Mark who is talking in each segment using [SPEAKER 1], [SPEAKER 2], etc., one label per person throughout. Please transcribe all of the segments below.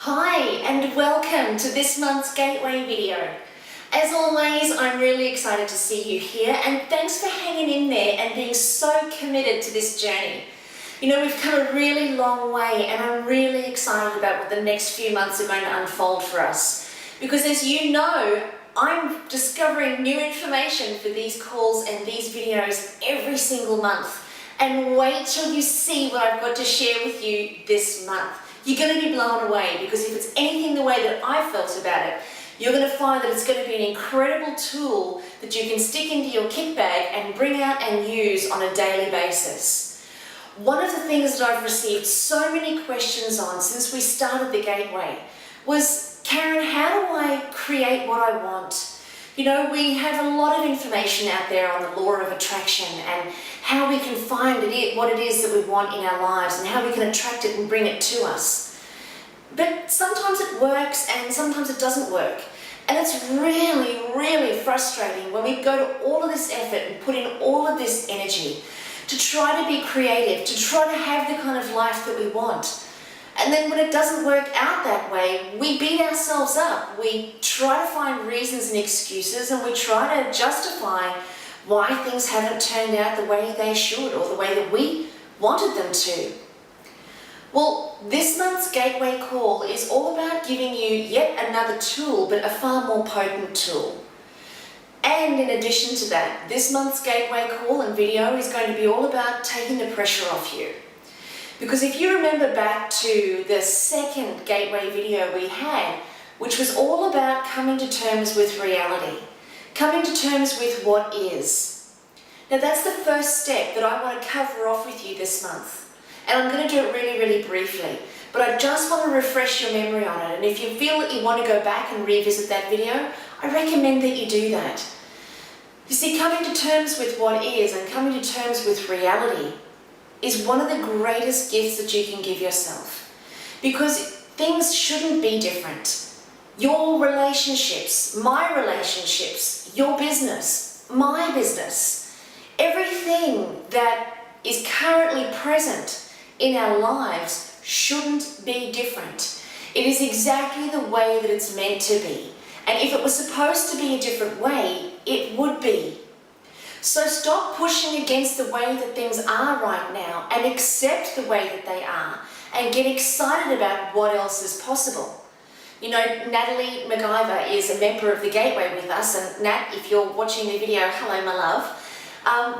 [SPEAKER 1] Hi and welcome to this month's Gateway video. As always, I'm really excited to see you here and thanks for hanging in there and being so committed to this journey. You know, we've come a really long way and I'm really excited about what the next few months are going to unfold for us. Because as you know, I'm discovering new information for these calls and these videos every single month. And wait till you see what I've got to share with you this month. You're going to be blown away because if it's anything the way that I felt about it, you're going to find that it's going to be an incredible tool that you can stick into your kit bag and bring out and use on a daily basis. One of the things that I've received so many questions on since we started the Gateway was, Karen, how do I create what I want? You know, we have a lot of information out there on the law of attraction and how we can find what it is that we want in our lives and how we can attract it and bring it to us. But sometimes it works and sometimes it doesn't work. And it's really, really frustrating when we go to all of this effort and put in all of this energy to try to be creative, to try to have the kind of life that we want. And then when it doesn't work out that way, we beat ourselves up. We try to find reasons and excuses and we try to justify why things haven't turned out the way they should or the way that we wanted them to. Well, this month's Gateway call is all about giving you yet another tool, but a far more potent tool. And in addition to that, this month's Gateway call and video is going to be all about taking the pressure off you. Because if you remember back to the second Gateway video we had, which was all about coming to terms with reality, coming to terms with what is. Now that's the first step that I want to cover off with you this month. And I'm going to do it really, really briefly. But I just want to refresh your memory on it. And if you feel that you want to go back and revisit that video, I recommend that you do that. You see, coming to terms with what is and coming to terms with reality is one of the greatest gifts that you can give yourself. Because things shouldn't be different. Your relationships, my relationships, your business, my business, everything that is currently present in our lives shouldn't be different. It is exactly the way that it's meant to be. And if it was supposed to be a different way, it would be. So stop pushing against the way that things are right now and accept the way that they are and get excited about what else is possible. You know, Natalie MacGyver is a member of the Gateway with us, and Nat, if you're watching the video, hello my love.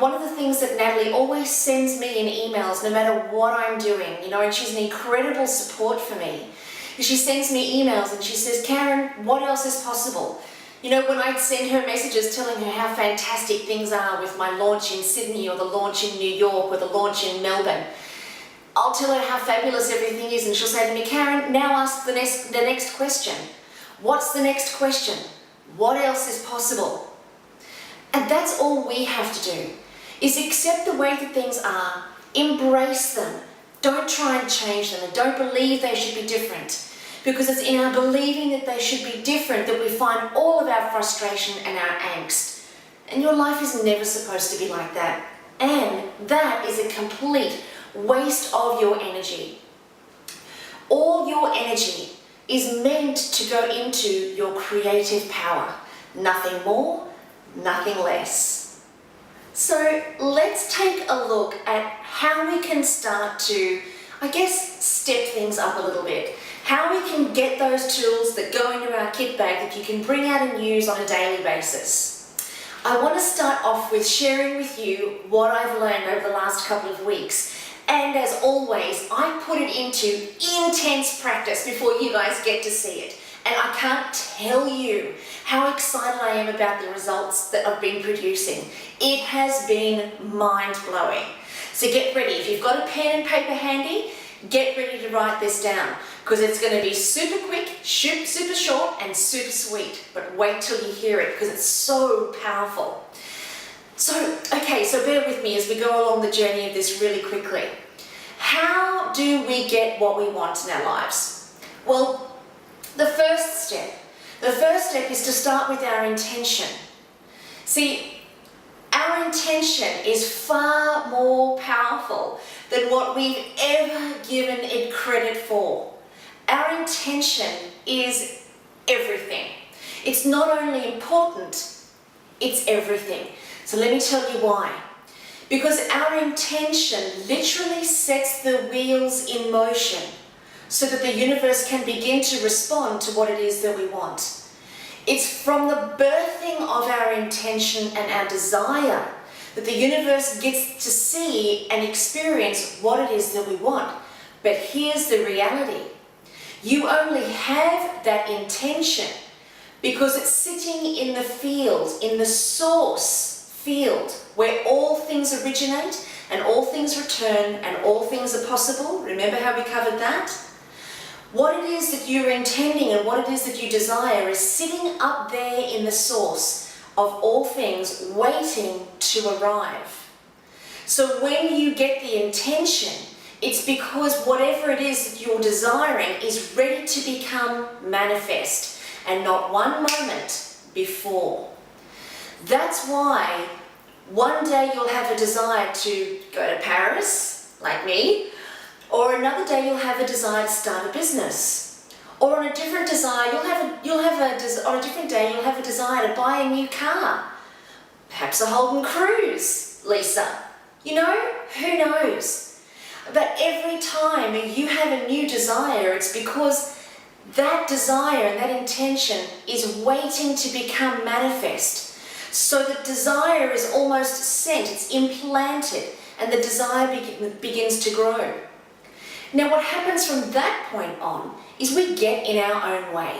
[SPEAKER 1] One of the things that Natalie always sends me in emails no matter what I'm doing, you know, and she's an incredible support for me. She sends me emails and she says, Karen, what else is possible? You know, when I'd send her messages telling her how fantastic things are with my launch in Sydney or the launch in New York or the launch in Melbourne, I'll tell her how fabulous everything is and she'll say to me, Karen, now ask the next question. What's the next question? What else is possible? And that's all we have to do, is accept the way that things are, embrace them, don't try and change them and don't believe they should be different. Because it's in our believing that they should be different that we find all of our frustration and our angst. And your life is never supposed to be like that. And that is a complete waste of your energy. All your energy is meant to go into your creative power. Nothing more, nothing less. So let's take a look at how we can start to, I guess, step things up a little bit. How we can get those tools that go into our kit bag that you can bring out and use on a daily basis. I want to start off with sharing with you what I've learned over the last couple of weeks. And as always, I put it into intense practice before you guys get to see it. And I can't tell you how excited I am about the results that I've been producing. It has been mind-blowing. So get ready. If you've got a pen and paper handy, get ready to write this down because it's going to be super quick, super short and super sweet. But wait till you hear it because it's so powerful. So bear with me as we go along the journey of this really quickly. How do we get what we want in our lives? Well, the first step is to start with our intention. See, our intention is far more powerful than what we've ever given it credit for. our intention is everything. It's not only important, it's everything. So let me tell you why. Because our intention literally sets the wheels in motion so that the universe can begin to respond to what it is that we want. It's from the birthing of our intention and our desire that the universe gets to see and experience what it is that we want. But here's the reality. You only have that intention because it's sitting in the field, in the source field, where all things originate and all things return and all things are possible. Remember how we covered that? What it is that you're intending and what it is that you desire is sitting up there in the source of all things, waiting to arrive. So when you get the intention, it's because whatever it is that you're desiring is ready to become manifest, and not one moment before. That's why one day you'll have a desire to go to Paris, like me, or another day you'll have a desire to start a business. Or on a different desire, on a different day you'll have a desire to buy a new car. Perhaps a Holden Cruise, Lisa. You know, who knows? But every time you have a new desire, it's because that desire and that intention is waiting to become manifest. So the desire is almost sent, it's implanted, and the desire begins to grow. Now what happens from that point on is we get in our own way.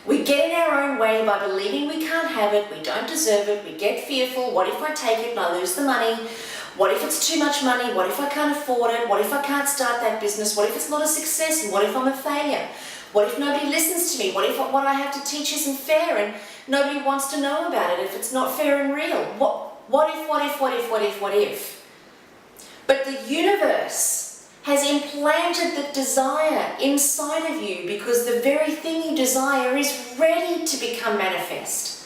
[SPEAKER 1] We get in our own way by believing we can't have it, we don't deserve it, we get fearful. What if I take it and I lose the money? What if it's too much money? What if I can't afford it? What if I can't start that business? What if it's not a success? And what if I'm a failure? What if nobody listens to me? What if what I have to teach isn't fair and nobody wants to know about it if it's not fair and real? What if? But the universe has implanted the desire inside of you because the very thing you desire is ready to become manifest.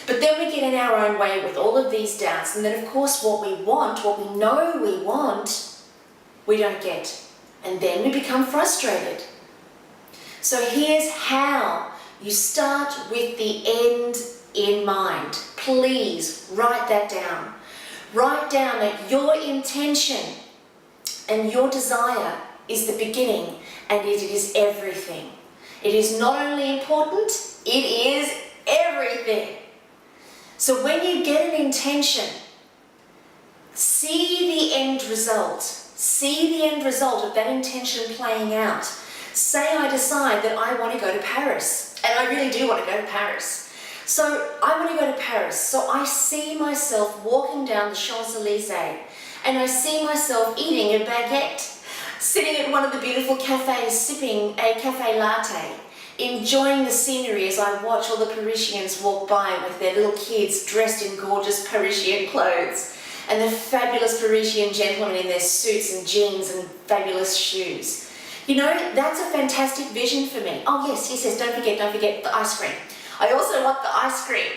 [SPEAKER 1] But then we get in our own way with all of these doubts, and then of course what we want, what we know we want, we don't get. And then we become frustrated. So here's how you start with the end in mind. Please write that down. Write down that your intention and your desire is the beginning, and it is everything. It is not only important, it is everything. So when you get an intention, see the end result. See the end result of that intention playing out. Say I decide that I want to go to Paris, and I really do want to go to Paris. So I want to go to Paris. So I see myself walking down the Champs-Élysées, and I see myself eating a baguette, sitting at one of the beautiful cafes, sipping a cafe latte, enjoying the scenery as I watch all the Parisians walk by with their little kids dressed in gorgeous Parisian clothes, and the fabulous Parisian gentlemen in their suits and jeans and fabulous shoes. You know, that's a fantastic vision for me. Oh yes, don't forget the ice cream. I also want the ice cream.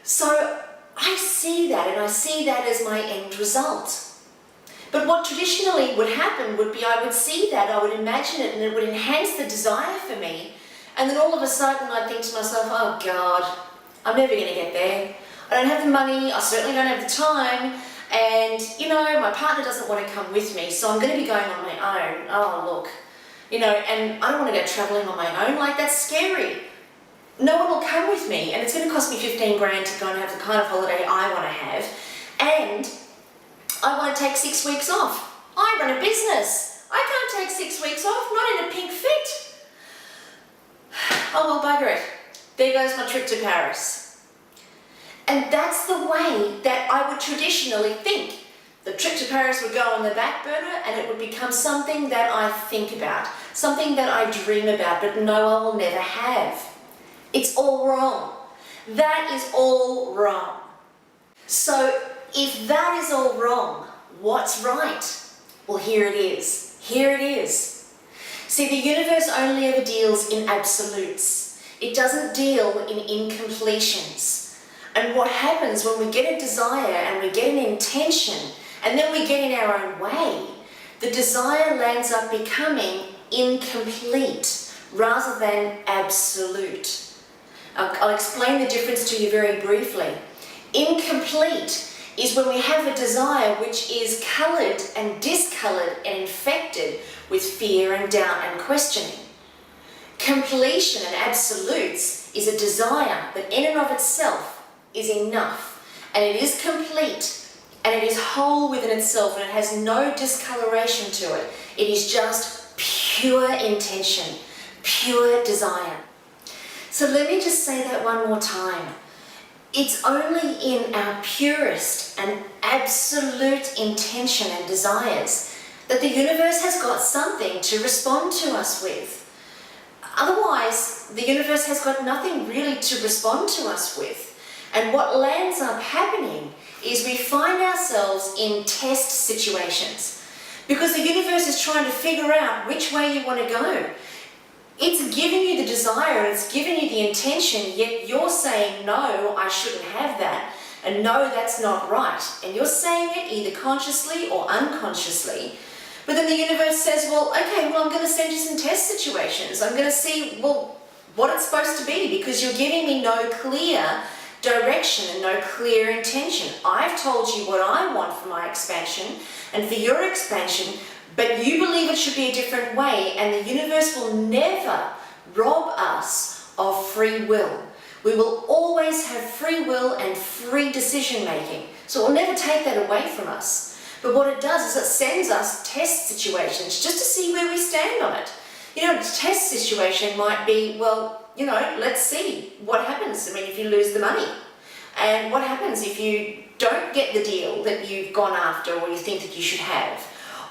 [SPEAKER 1] So I see that, and I see that as my end result. But what traditionally would happen would be I would see that, I would imagine it, and it would enhance the desire for me. And then all of a sudden I'd think to myself, oh God, I'm never going to get there. I don't have the money, I certainly don't have the time, and you know, my partner doesn't want to come with me, so I'm going to be going on my own. Oh look, you know, and I don't want to go travelling on my own, like that's scary. No one will come with me, and it's going to cost me 15 grand to go and have the kind of holiday I want to have, and I won't take 6 weeks off. I run a business. I can't take 6 weeks off, not in a pink fit. Oh well, bugger it. There goes my trip to Paris. And that's the way that I would traditionally think. The trip to Paris would go on the back burner, and it would become something that I think about, something that I dream about, but no, I will never have. It's all wrong. That is all wrong. So if that is all wrong, what's right? Well, here it is. Here it is. See, the universe only ever deals in absolutes. It doesn't deal in incompletions. And what happens when we get a desire and we get an intention and then we get in our own way, the desire lands up becoming incomplete, rather than absolute. I'll explain the difference to you very briefly. Incomplete is when we have a desire which is coloured and discoloured and infected with fear and doubt and questioning. Completion and absolutes is a desire that in and of itself is enough, and it is complete, and it is whole within itself, and it has no discoloration to it. It is just pure intention, pure desire. So let me just say that one more time. It's only in our purest and absolute intention and desires that the universe has got something to respond to us with. Otherwise, the universe has got nothing really to respond to us with. And what lands up happening is we find ourselves in test situations because the universe is trying to figure out which way you want to go. It's giving you the desire, it's giving you the intention, yet you're saying, no, I shouldn't have that, and no, that's not right. And you're saying it either consciously or unconsciously. But then the universe says, well, okay, well, I'm going to send you some test situations. I'm going to see, well, what it's supposed to be, because you're giving me no clear direction and no clear intention. I've told you what I want for my expansion and for your expansion, but you believe it should be a different way, and the universe will never rob us of free will. We will always have free will and free decision making. So it will never take that away from us. But what it does is it sends us test situations just to see where we stand on it. You know, a test situation might be, well, you know, let's see what happens. I mean, if you lose the money, and what happens if you don't get the deal that you've gone after or you think that you should have.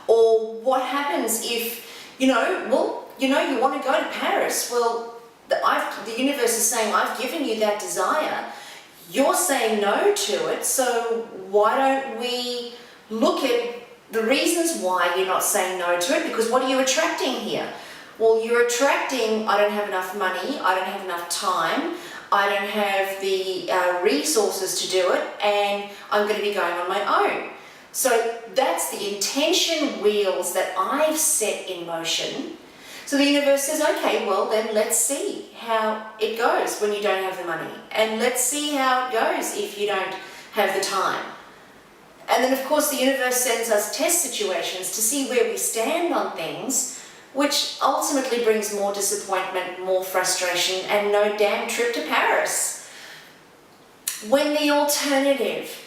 [SPEAKER 1] Or what happens if, you know, well, you know, you want to go to Paris. Well, the universe is saying, I've given you that desire. You're saying no to it. So why don't we look at the reasons why you're not saying no to it? Because what are you attracting here? Well, you're attracting, I don't have enough money, I don't have enough time, I don't have the resources to do it, and I'm going to be going on my own. So that's the intention wheels that I've set in motion. So the universe says, okay, well then let's see how it goes when you don't have the money. And let's see how it goes if you don't have the time. And then of course the universe sends us test situations to see where we stand on things, which ultimately brings more disappointment, more frustration, and no damn trip to Paris. When the alternative,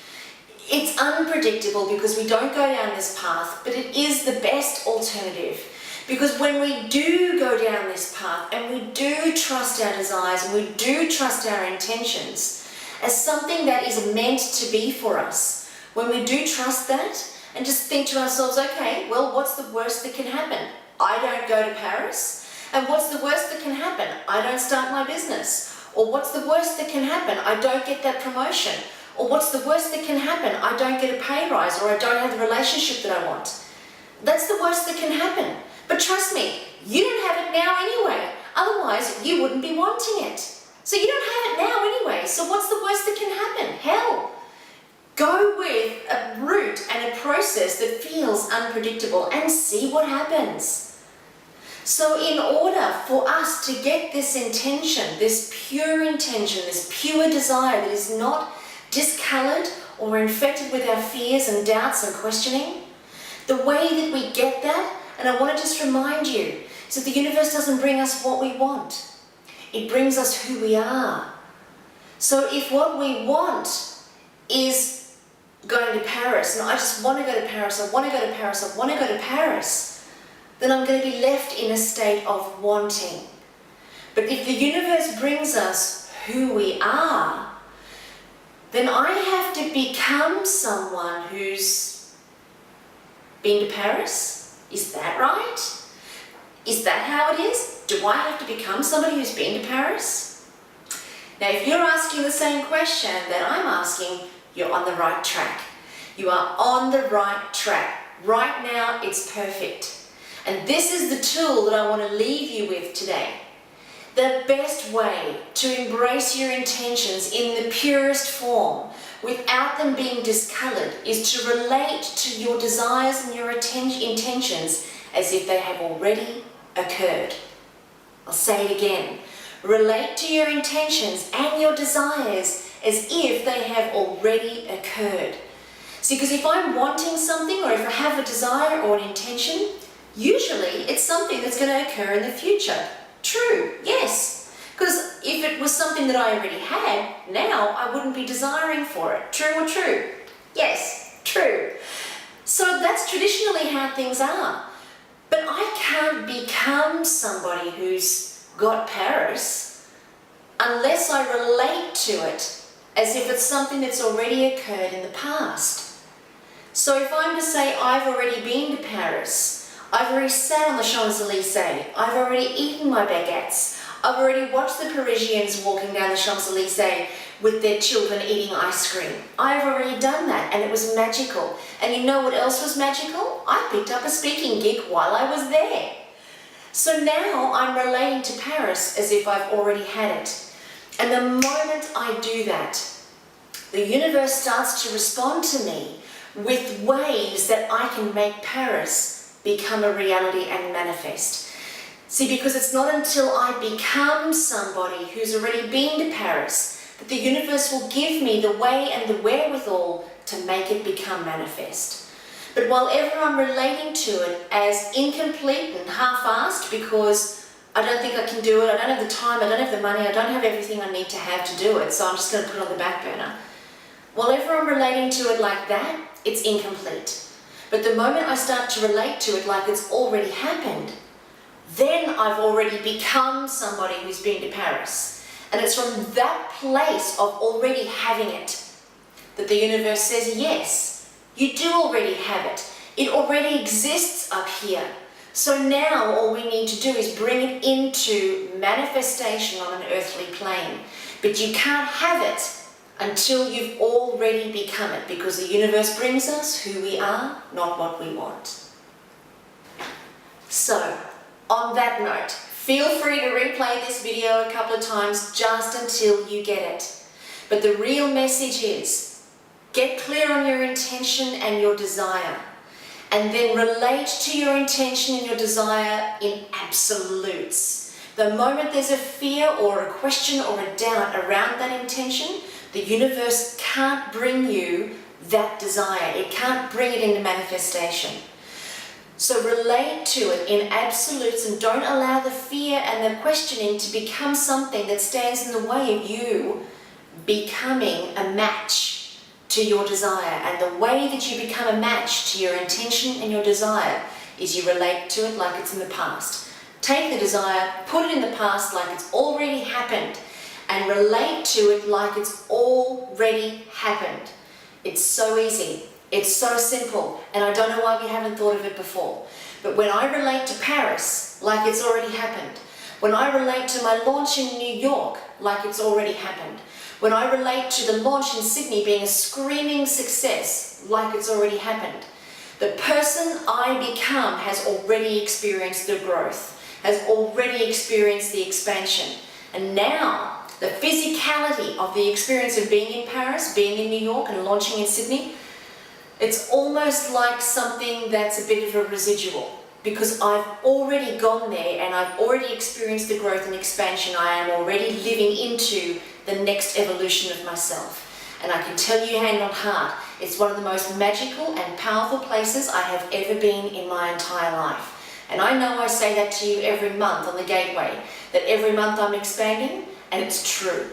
[SPEAKER 1] it's unpredictable because we don't go down this path, but it is the best alternative. Because when we do go down this path and we do trust our desires and we do trust our intentions as something that is meant to be for us, when we do trust that and just think to ourselves, okay, well, what's the worst that can happen? I don't go to Paris. And what's the worst that can happen? I don't start my business. Or what's the worst that can happen? I don't get that promotion. Or what's the worst that can happen? I don't get a pay rise, or I don't have the relationship that I want. That's the worst that can happen. But trust me, you don't have it now anyway. Otherwise, you wouldn't be wanting it. So you don't have it now anyway. So what's the worst that can happen? Hell. Go with a route and a process that feels unpredictable and see what happens. So in order for us to get this intention, this pure desire that is not discolored or infected with our fears and doubts and questioning, the way that we get that, and I want to just remind you, is that the universe doesn't bring us what we want. It brings us who we are. So if what we want is going to Paris, and I just want to go to Paris, I want to go to Paris, I want to go to Paris, then I'm going to be left in a state of wanting. But if the universe brings us who we are, then I have to become someone who's been to Paris? Is that right? Is that how it is? Do I have to become somebody who's been to Paris? Now, if you're asking the same question that I'm asking, you're on the right track. You are on the right track. Right now, it's perfect. And this is the tool that I want to leave you with today. The best way to embrace your intentions in the purest form, without them being discolored, is to relate to your desires and your intentions as if they have already occurred. I'll say it again. Relate to your intentions and your desires as if they have already occurred. See, because if I'm wanting something or if I have a desire or an intention, usually it's something that's going to occur in the future. True, yes. Because if it was something that I already had, now I wouldn't be desiring for it. True or true? Yes, true. So that's traditionally how things are. But I can't become somebody who's got Paris unless I relate to it as if it's something that's already occurred in the past. So if I'm to say I've already been to Paris, I've already sat on the Champs-Élysées, I've already eaten my baguettes, I've already watched the Parisians walking down the Champs-Élysées with their children eating ice cream. I've already done that and it was magical. And you know what else was magical? I picked up a speaking gig while I was there. So now I'm relating to Paris as if I've already had it. And the moment I do that, the universe starts to respond to me with ways that I can make Paris become a reality and manifest. See, because it's not until I become somebody who's already been to Paris that the universe will give me the way and the wherewithal to make it become manifest. But while ever I'm relating to it as incomplete and half-assed because I don't think I can do it, I don't have the time, I don't have the money, I don't have everything I need to have to do it, so I'm just going to put it on the back burner. While ever I'm relating to it like that, it's incomplete. But the moment I start to relate to it like it's already happened, then I've already become somebody who's been to Paris. And it's from that place of already having it that the universe says, yes, you do already have it. It already exists up here. So now all we need to do is bring it into manifestation on an earthly plane. But you can't have it until you've already become it, because the universe brings us who we are, not what we want. So, on that note, feel free to replay this video a couple of times just until you get it. But the real message is, get clear on your intention and your desire, and then relate to your intention and your desire in absolutes. The moment there's a fear or a question or a doubt around that intention, the universe can't bring you that desire. It can't bring it into manifestation. So relate to it in absolutes and don't allow the fear and the questioning to become something that stands in the way of you becoming a match to your desire. And the way that you become a match to your intention and your desire is you relate to it like it's in the past. Take the desire, put it in the past like it's already happened, and relate to it like it's already happened. It's so easy. It's so simple, and I don't know why we haven't thought of it before. But when I relate to Paris like it's already happened, when I relate to my launch in New York like it's already happened, when I relate to the launch in Sydney being a screaming success like it's already happened, the person I become has already experienced the growth, has already experienced the expansion. And now, the physicality of the experience of being in Paris, being in New York and launching in Sydney, it's almost like something that's a bit of a residual, because I've already gone there and I've already experienced the growth and expansion. I am already living into the next evolution of myself. And I can tell you hand on heart, it's one of the most magical and powerful places I have ever been in my entire life. And I know I say that to you every month on the Gateway, that every month I'm expanding, and it's true.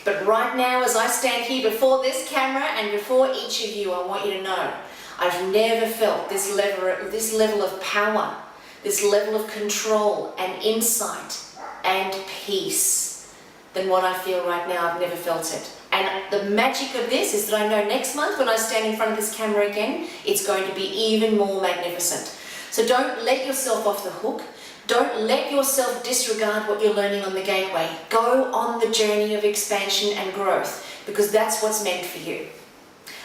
[SPEAKER 1] But right now, as I stand here before this camera and before each of you, I want you to know, I've never felt this level of power, this level of control and insight and peace than what I feel right now. I've never felt it. And the magic of this is that I know next month when I stand in front of this camera again, it's going to be even more magnificent. So don't let yourself off the hook. Don't let yourself disregard what you're learning on the Gateway. Go on the journey of expansion and growth, because that's what's meant for you.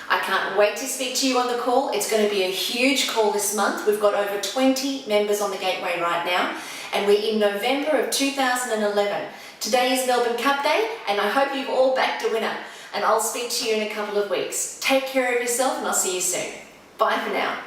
[SPEAKER 1] I can't wait to speak to you on the call. It's going to be a huge call this month. We've got over 20 members on the Gateway right now, and we're in November of 2011. Today is Melbourne Cup Day, and I hope you've all backed a winner. And I'll speak to you in a couple of weeks. Take care of yourself, and I'll see you soon. Bye for now.